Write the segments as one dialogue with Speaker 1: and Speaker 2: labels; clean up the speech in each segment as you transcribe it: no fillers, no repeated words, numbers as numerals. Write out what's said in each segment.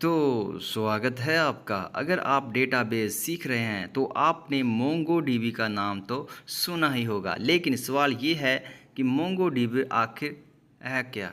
Speaker 1: तो स्वागत है आपका। अगर आप डेटाबेस सीख रहे हैं तो आपने मोंगोडीबी का नाम तो सुना ही होगा, लेकिन सवाल ये है कि मोंगोडीबी आखिर है क्या?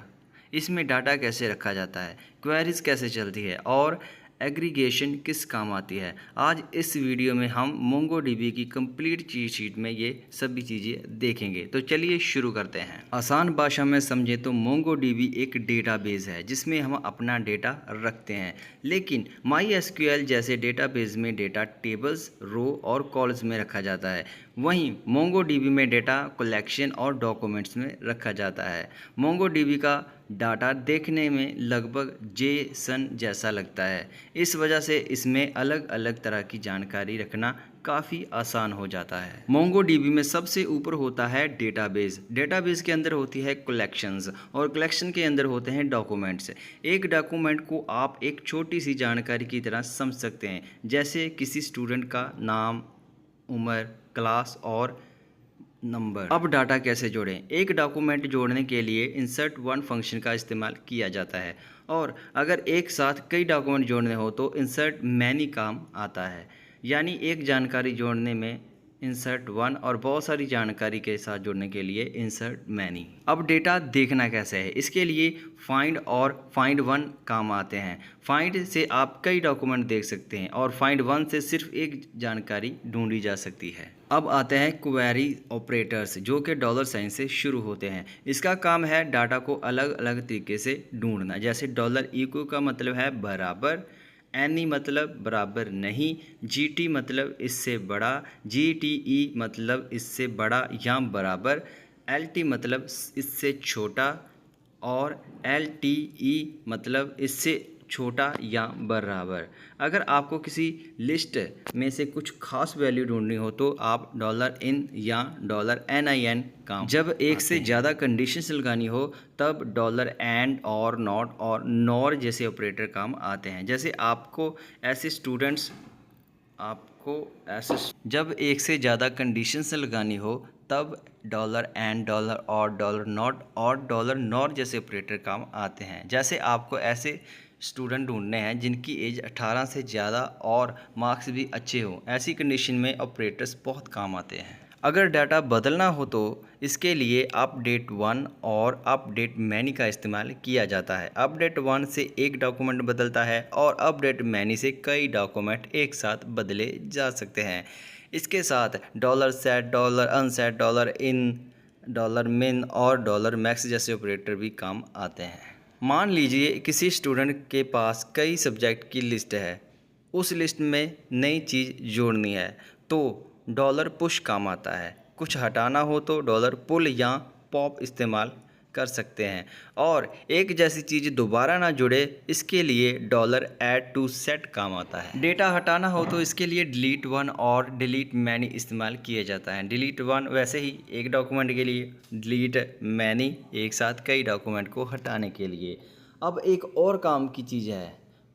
Speaker 1: इसमें डाटा कैसे रखा जाता है, क्वेरीज कैसे चलती है और एग्रीगेशन किस काम आती है। आज इस वीडियो में हम मोंगोडीबी की कंप्लीट चीट शीट में ये सभी चीज़ें देखेंगे। तो चलिए शुरू करते हैं। आसान भाषा में समझे तो मोंगोडीबी एक डेटाबेस है जिसमें हम अपना डेटा रखते हैं, लेकिन MySQL जैसे डेटाबेस में डेटा टेबल्स, रो और कॉल्स में रखा जाता है। वहीं मोंगोडीबी में डेटा कलेक्शन और डॉक्यूमेंट्स में रखा जाता है। मोंगोडीबी का डाटा देखने में लगभग जेसन जैसा लगता है, इस वजह से इसमें अलग अलग तरह की जानकारी रखना काफ़ी आसान हो जाता है। मोंगोडीबी में सबसे ऊपर होता है डेटाबेस। डेटाबेस के अंदर होती है कलेक्शंस और कलेक्शन के अंदर होते हैं डॉक्यूमेंट्स। एक डॉक्यूमेंट को आप एक छोटी सी जानकारी की तरह समझ सकते हैं, जैसे किसी स्टूडेंट का नाम, उम्र, क्लास और नंबर। अब डाटा कैसे जोड़ें? एक डॉक्यूमेंट जोड़ने के लिए इंसर्ट वन फंक्शन का इस्तेमाल किया जाता है, और अगर एक साथ कई डॉक्यूमेंट जोड़ने हो तो इंसर्ट मैनी काम आता है। यानी एक जानकारी जोड़ने में इंसर्ट वन और बहुत सारी जानकारी के साथ जोड़ने के लिए इंसर्ट मैनी। अब डेटा देखना कैसे है? इसके लिए फाइंड और फाइंड वन काम आते हैं। फाइंड से आप कई डॉक्यूमेंट देख सकते हैं और फाइंड वन से सिर्फ एक जानकारी ढूंढी जा सकती है। अब आते हैं क्वेरी ऑपरेटर्स, जो कि $साइन से शुरू होते हैं। इसका काम है डाटा को अलग अलग तरीके से ढूंढना। जैसे $इक्वल का मतलब है बराबर, एनी मतलब बराबर नहीं, जीटी मतलब इससे बड़ा, जीटीई मतलब इससे बड़ा या बराबर, एलटी मतलब इससे छोटा और एलटीई मतलब इससे छोटा या बराबर। अगर आपको किसी लिस्ट में से कुछ खास वैल्यू ढूंढनी हो तो आप $इन या $NIN काम। जब एक से ज़्यादा कंडीशंस लगानी हो तब $एंड और नॉट और नॉर जैसे ऑपरेटर काम आते हैं। जैसे जब एक से ज़्यादा कंडीशंस लगानी हो तब $एंड, और $नॉट और $नॉर जैसे ऑपरेटर काम आते हैं। जैसे आपको ऐसे स्टूडेंट ढूंढने हैं जिनकी एज 18 से ज़्यादा और मार्क्स भी अच्छे हों। ऐसी कंडीशन में ऑपरेटर्स बहुत काम आते हैं। अगर डाटा बदलना हो तो इसके लिए अपडेट वन और अपडेट मैनी का इस्तेमाल किया जाता है। अपडेट वन से एक डॉक्यूमेंट बदलता है और अपडेट मैनी से कई डॉक्यूमेंट एक साथ बदले जा सकते हैं। इसके साथ $सेट, $अनसेट, $इन, $मिन और $मैक्स जैसे ऑपरेटर भी काम आते हैं। मान लीजिए किसी स्टूडेंट के पास कई सब्जेक्ट की लिस्ट है, उस लिस्ट में नई चीज़ जोड़नी है तो $पुश काम आता है। कुछ हटाना हो तो $पुल या पॉप इस्तेमाल कर सकते हैं, और एक जैसी चीज़ दोबारा ना जुड़े इसके लिए $ऐड टू सेट काम आता है। डेटा हटाना हो तो इसके लिए डिलीट वन और डिलीट मैनी इस्तेमाल किया जाता है। डिलीट वन वैसे ही एक डॉक्यूमेंट के लिए, डिलीट मैनी एक साथ कई डॉक्यूमेंट को हटाने के लिए। अब एक और काम की चीज़ है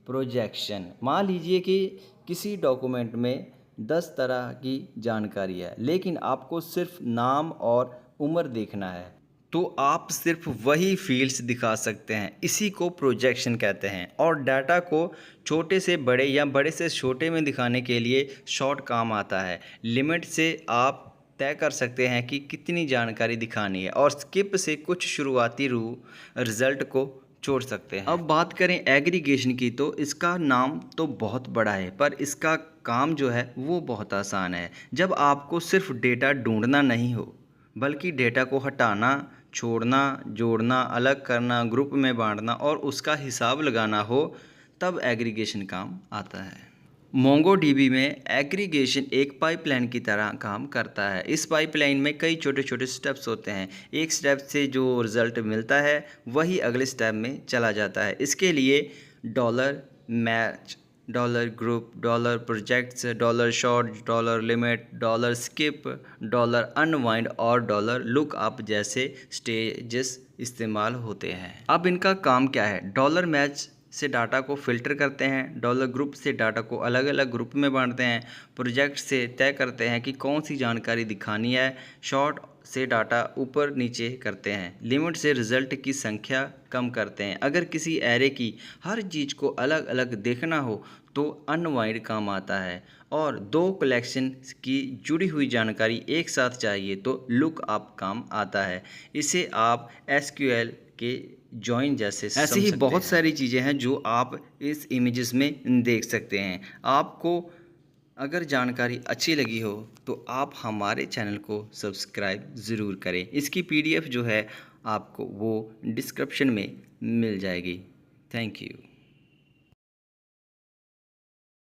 Speaker 1: प्रोजेक्शन। मान लीजिए कि किसी डॉक्यूमेंट में 10 तरह की जानकारी है, लेकिन आपको सिर्फ नाम और उम्र देखना है, तो आप सिर्फ वही फील्ड्स दिखा सकते हैं। इसी को प्रोजेक्शन कहते हैं। और डाटा को छोटे से बड़े या बड़े से छोटे में दिखाने के लिए शॉर्ट काम आता है। लिमिट से आप तय कर सकते हैं कि कितनी जानकारी दिखानी है, और स्किप से कुछ शुरुआती रिजल्ट को छोड़ सकते हैं। अब बात करें एग्रीगेशन की तो इसका नाम तो बहुत बड़ा है, पर इसका काम जो है वो बहुत आसान है। जब आपको सिर्फ डेटा ढूंढना नहीं हो, बल्कि डेटा को हटाना, छोड़ना, जोड़ना, अलग करना, ग्रुप में बांटना और उसका हिसाब लगाना हो, तब एग्रीगेशन काम आता है। मोंगोडीबी में एग्रीगेशन एक पाइपलाइन की तरह काम करता है। इस पाइपलाइन में कई छोटे छोटे स्टेप्स होते हैं। एक स्टेप से जो रिज़ल्ट मिलता है वही अगले स्टेप में चला जाता है। इसके लिए $match, $group, $projects, $short, $limit, $skip, $unwind और $लुकअप जैसे स्टेजेस इस्तेमाल होते हैं। अब इनका काम क्या है? $मैच से डाटा को फिल्टर करते हैं, $ग्रुप से डाटा को अलग अलग ग्रुप में बांटते हैं, प्रोजेक्ट से तय करते हैं कि कौन सी जानकारी दिखानी है, शॉर्ट से डाटा ऊपर नीचे करते हैं। लिमिट से रिजल्ट की संख्या कम करते हैं। अगर किसी एरे की हर चीज़ को अलग अलग देखना हो तो अनवाइड काम आता है। और दो कलेक्शन की जुड़ी हुई जानकारी एक साथ चाहिए तो लुकअप काम आता है। इसे आप एसक्यूएल के जॉइन जैसे ऐसे ही बहुत सारी चीज़ें हैं जो आप इस इमेजेस में देख सकते हैं। आपको अगर जानकारी अच्छी लगी हो तो आप हमारे चैनल को सब्सक्राइब ज़रूर करें। इसकी पीडीएफ जो है आपको वो डिस्क्रिप्शन में मिल जाएगी। Thank you.